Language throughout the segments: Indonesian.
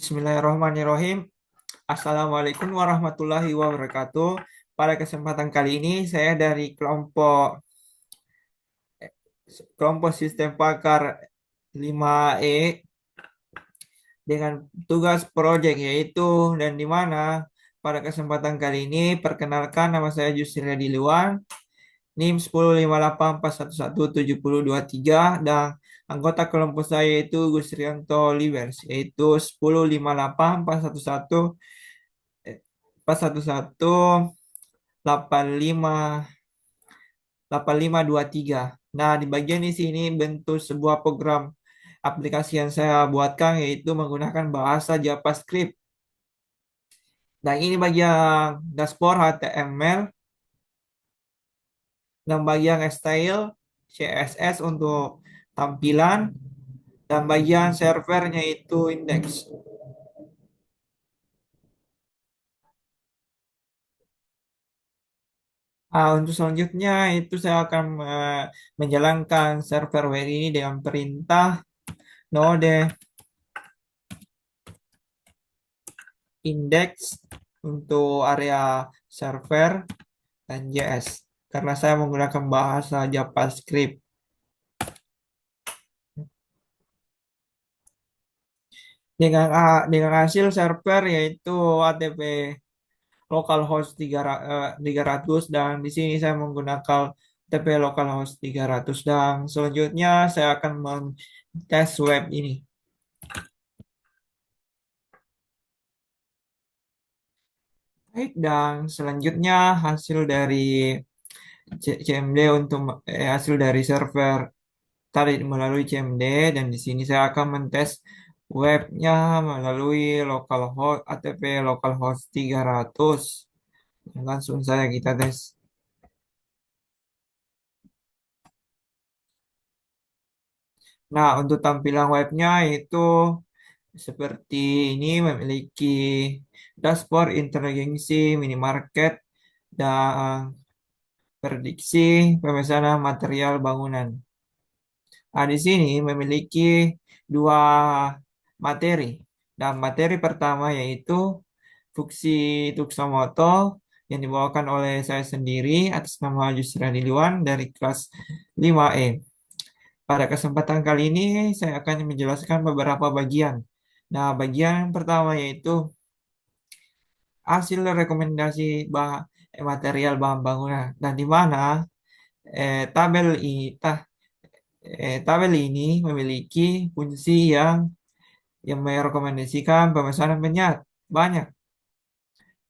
Bismillahirrahmanirrahim. Assalamualaikum warahmatullahi wabarakatuh. Pada kesempatan kali ini saya dari kelompok sistem pakar 5E dengan tugas proyek yaitu dan di mana pada kesempatan kali ini perkenalkan nama saya Yusri Diluan, NIM 1058411723 dan anggota kelompok saya yaitu Gusrianto Livers yaitu 10584111 85 8523. Nah, di bagian di sini bentuk sebuah program aplikasi yang saya buatkan yaitu menggunakan bahasa JavaScript. Dan ini bagian dashboard HTML dan bagian style CSS untuk tampilan dan bagian servernya itu index. Untuk selanjutnya itu saya akan menjalankan server web ini dengan perintah node index untuk area server dan JS karena saya menggunakan bahasa JavaScript. Dengan hasil server yaitu HTTP localhost 300 dan di sini saya menggunakan HTTP localhost 300 dan selanjutnya saya akan tes web ini. Baik, dan selanjutnya hasil dari CMD untuk hasil dari server tadi melalui CMD dan di sini saya akan mentes webnya melalui localhost HTTP localhost 300. Langsung saja kita tes. Nah, untuk tampilan webnya itu seperti ini memiliki dashboard, inteligensi, minimarket, dan prediksi pemesanan material bangunan. Nah, di sini memiliki dua materi. Dan materi pertama yaitu fungsi Tuksomoto yang dibawakan oleh saya sendiri atas nama Yusra Diluan dari kelas 5E. Pada kesempatan kali ini saya akan menjelaskan beberapa bagian. Nah, bagian pertama yaitu hasil rekomendasi material bahan bangunan dan di mana eh, tabel ini tabel ini memiliki fungsi yang merekomendasikan pemesanan banyak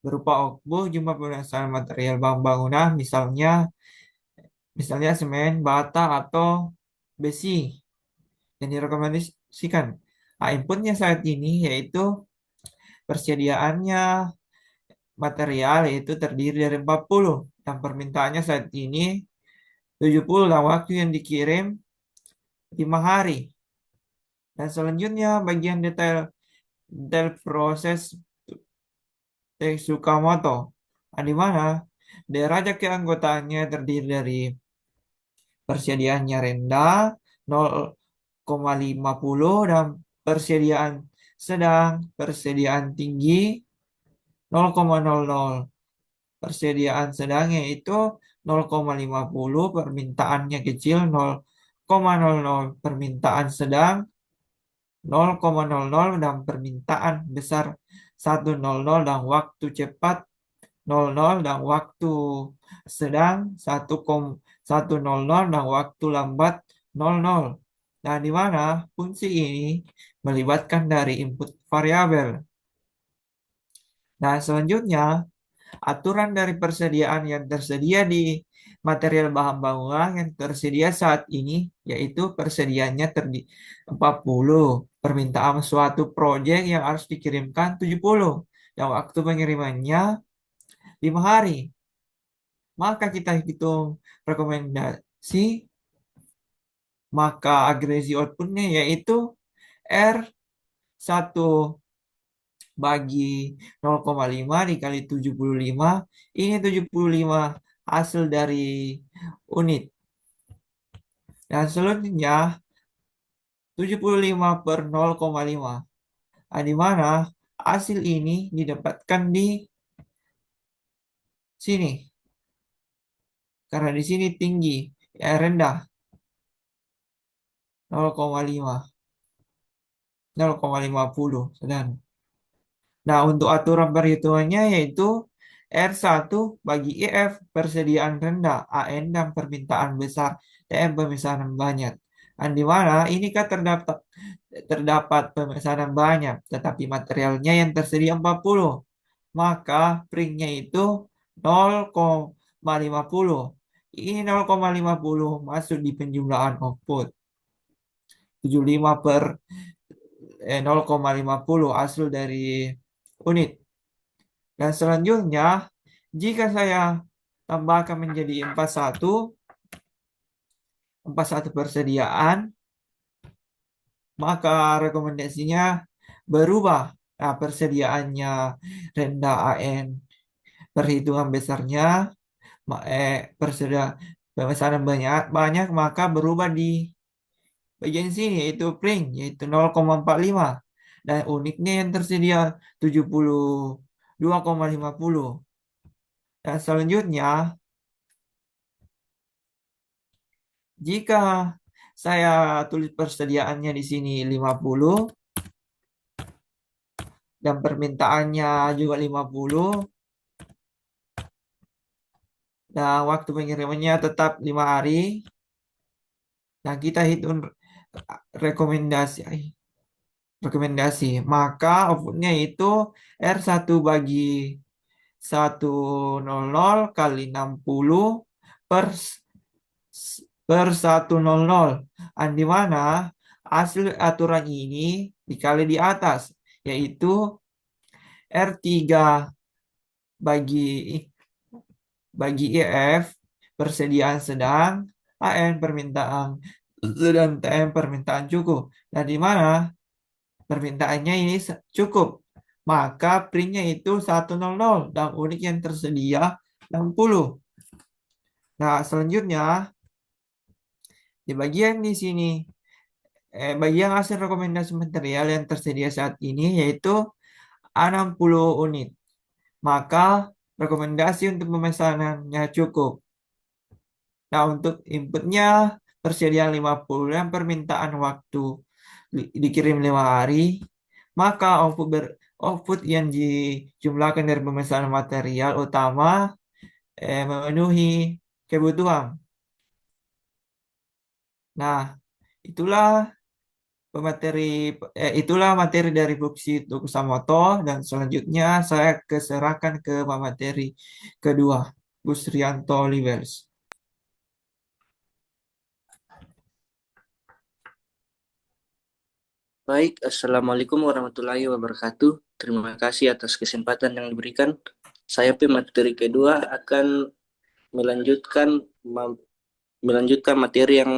berupa output jumlah pemesanan material bahan bangunan misalnya semen, bata atau besi yang direkomendasikan. Nah, inputnya saat ini yaitu persediaannya material yaitu terdiri dari 40 dan permintaannya saat ini 70 dan waktu yang dikirim 5 hari. Dan selanjutnya bagian detail proses Tsukamoto, di mana derajat keanggotaannya terdiri dari persediaannya rendah 0,50 dan persediaan sedang, persediaan tinggi 0,00. Persediaan sedangnya itu 0,50, permintaannya kecil 0,00, permintaan sedang 0,00 dan permintaan besar 100 dan waktu cepat 00 dan waktu sedang 1,100 dan waktu lambat 00. Nah, di mana fungsi ini melibatkan dari input variabel. Nah, selanjutnya aturan dari persediaan yang tersedia di material bahan bangunan yang tersedia saat ini yaitu persediaannya 40, permintaan suatu proyek yang harus dikirimkan 70 dan waktu pengirimannya 5 hari. Maka kita hitung rekomendasi, maka agresi outputnya yaitu R1 bagi 0,5 dikali 75. Ini 75 hasil dari unit. Dan selanjutnya 75 per 0,5. Di mana hasil ini didapatkan di sini. Karena di sini tinggi, rendah 0,5, 0,50 sedang. Nah, untuk aturan perhitungannya yaitu R1 bagi IF persediaan rendah, AN dan permintaan besar, TM pemesanan banyak. Di mana ini kan terdapat pemesanan banyak, tetapi materialnya yang tersedia 40. Maka printnya itu 0,50. Ini 0,50 masuk di penjumlahan output. 75 per 0,50 hasil dari unit. Dan selanjutnya, jika saya tambahkan menjadi 41 persediaan, maka rekomendasinya berubah. Nah, persediaannya rendah AN, perhitungan besarnya, pemesanan banyak, banyak maka berubah di bagian sini yaitu print yaitu 0,45 dan unitnya yang tersedia 72,50. Dan selanjutnya, jika saya tulis persediaannya di sini 50 dan permintaannya juga 50 dan waktu pengirimannya tetap 5 hari. Nah, kita hitung rekomendasi rekomendasi. Maka outputnya itu R1 bagi 100 kali 60 per 100. Di mana hasil aturan ini dikali di atas, yaitu R3 bagi IF persediaan sedang, AN permintaan sedang, TM permintaan cukup. Dan di mana permintaannya ini cukup, maka printnya itu 100 dan unit yang tersedia 60. Nah, selanjutnya di bagian di sini, bagian hasil rekomendasi material yang tersedia saat ini yaitu 60 unit. Maka rekomendasi untuk pemesanannya cukup. Nah, untuk inputnya persediaan 50 dan permintaan waktu dikirim 5 hari, maka output yang dijumlahkan dari pemesanan material utama memenuhi kebutuhan. Nah, itulah itulah materi dari Buksi Kusamoto dan selanjutnya saya keserahkan ke materi kedua, Gus Rianto Livels. Baik, Assalamualaikum warahmatullahi wabarakatuh. Terima kasih atas kesempatan yang diberikan. Saya materi kedua akan melanjutkan melanjutkan materi yang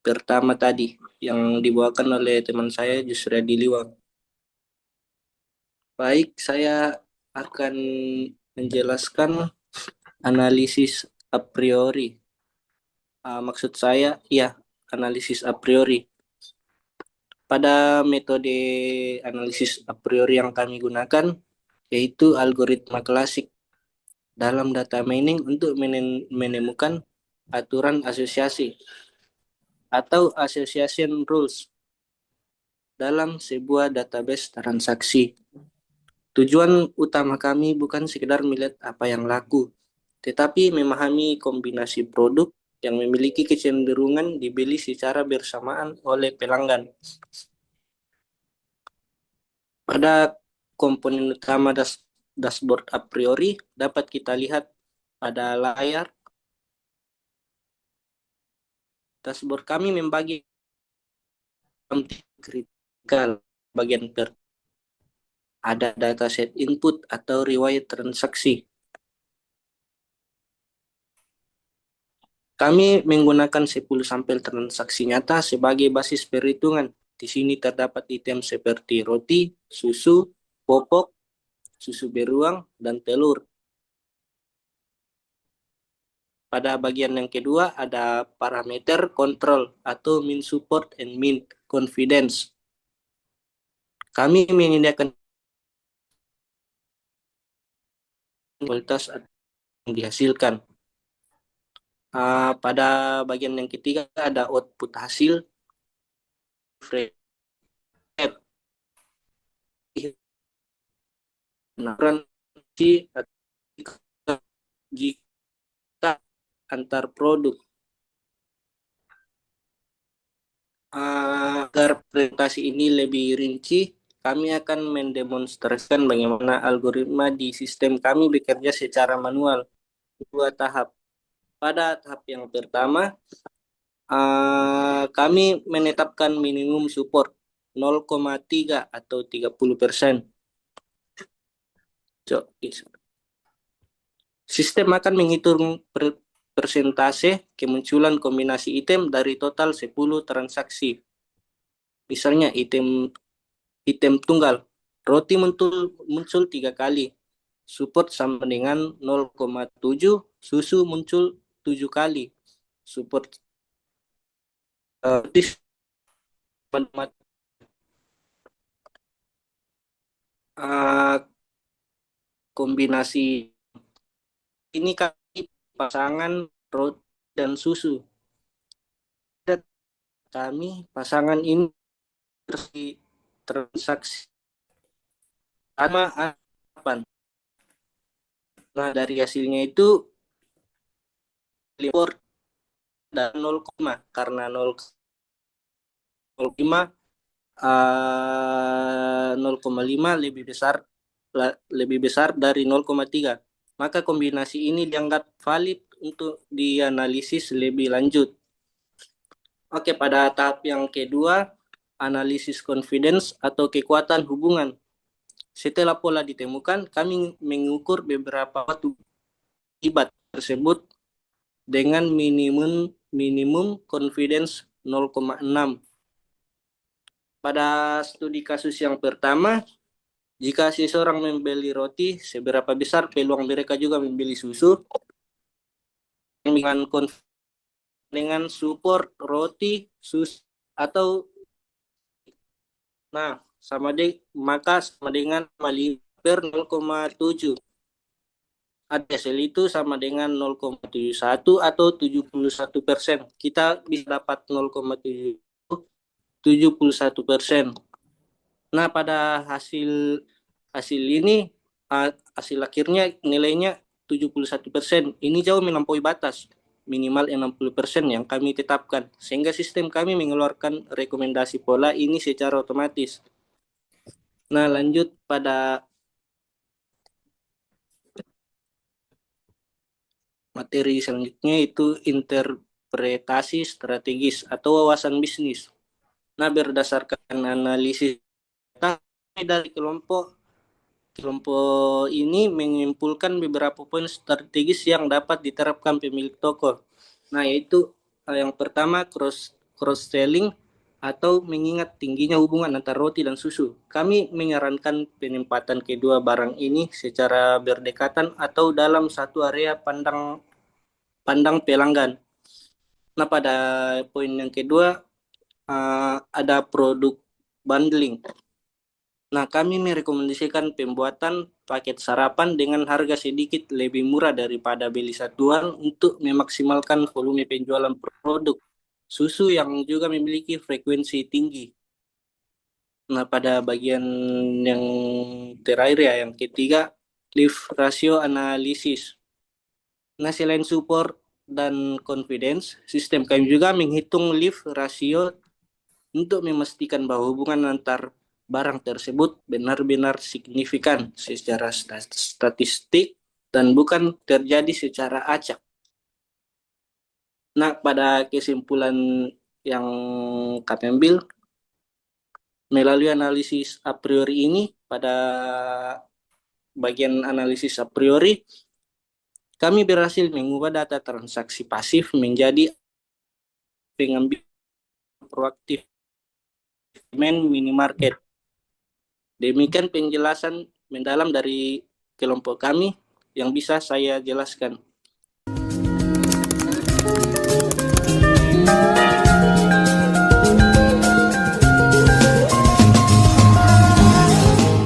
pertama tadi yang dibawakan oleh teman saya Jusriadi Liwang. Baik, saya akan menjelaskan analisis a priori. Maksud saya, ya, analisis a priori. Pada metode analisis a priori yang kami gunakan, yaitu algoritma klasik dalam data mining untuk menemukan aturan asosiasi atau association rules dalam sebuah database transaksi. Tujuan utama kami bukan sekedar melihat apa yang laku, tetapi memahami kombinasi produk yang memiliki kecenderungan dibeli secara bersamaan oleh pelanggan. Pada komponen utama dashboard a priori dapat kita lihat pada layar. Dashboard kami membagi kritikal bagian ada dataset input atau riwayat transaksi. Kami menggunakan 10 sampel transaksi nyata sebagai basis perhitungan. Di sini terdapat item seperti roti, susu, popok, susu beruang, dan telur. Pada bagian yang kedua ada parameter control atau mean support and mean confidence. Kami menyediakan kualitas yang dihasilkan. Pada bagian yang ketiga ada output hasil, frekuensi jika antar produk. Agar presentasi ini lebih rinci, kami akan mendemonstrasikan bagaimana algoritma di sistem kami bekerja secara manual. 2 tahap. Pada tahap yang pertama, kami menetapkan minimum support 0,3 atau 30%. Sistem akan menghitung persentase kemunculan kombinasi item dari total 10 transaksi. Misalnya item tunggal, roti muncul 3 kali, support sama dengan 0,7, susu muncul 7 kali, support kombinasi ini kami pasangan roti dan susu. Dan kami pasangan ini transaksi sama 8. Nah, dari hasilnya itu import dan 0, karena 0,5 0,5 lebih besar dari 0,3. Maka kombinasi ini dianggap valid untuk dianalisis lebih lanjut. Oke, pada tahap yang kedua, analisis confidence atau kekuatan hubungan. Setelah pola ditemukan, kami mengukur beberapa akibat tersebut dengan minimum confidence 0,6. Pada studi kasus yang pertama, jika seseorang membeli roti, seberapa besar peluang mereka juga membeli susu? Dengan support roti, susu, atau maka sama dengan 5/0,7. Ada sel itu sama dengan 0,71 atau 71%. Kita bisa dapat 0,71%. Nah, pada hasil ini, hasil akhirnya nilainya 71%. Ini jauh melampaui batas minimal 60% yang kami tetapkan, sehingga sistem kami mengeluarkan rekomendasi pola ini secara otomatis. Nah, lanjut pada materi selanjutnya, itu interpretasi strategis atau wawasan bisnis. Nah, berdasarkan analisis dari kelompok ini menyimpulkan beberapa poin strategis yang dapat diterapkan pemilik toko. Nah, yaitu yang pertama, cross selling atau mengingat tingginya hubungan antara roti dan susu. Kami menyarankan penempatan kedua barang ini secara berdekatan atau dalam satu area pandang pelanggan. Nah, pada poin yang kedua, ada produk bundling. Nah, kami merekomendasikan pembuatan paket sarapan dengan harga sedikit lebih murah daripada beli satuan untuk memaksimalkan volume penjualan produk susu yang juga memiliki frekuensi tinggi. Nah, pada bagian yang terakhir ya, yang ketiga, lift ratio analisis. Nah, selain support dan confidence, sistem kami juga menghitung lift ratio untuk memastikan bahwa hubungan antar barang tersebut benar-benar signifikan secara statistik dan bukan terjadi secara acak. Nah, pada kesimpulan yang kami ambil melalui analisis a priori ini, pada bagian analisis a priori, kami berhasil mengubah data transaksi pasif menjadi pengambil proaktif minimarket. Demikian penjelasan mendalam dari kelompok kami yang bisa saya jelaskan.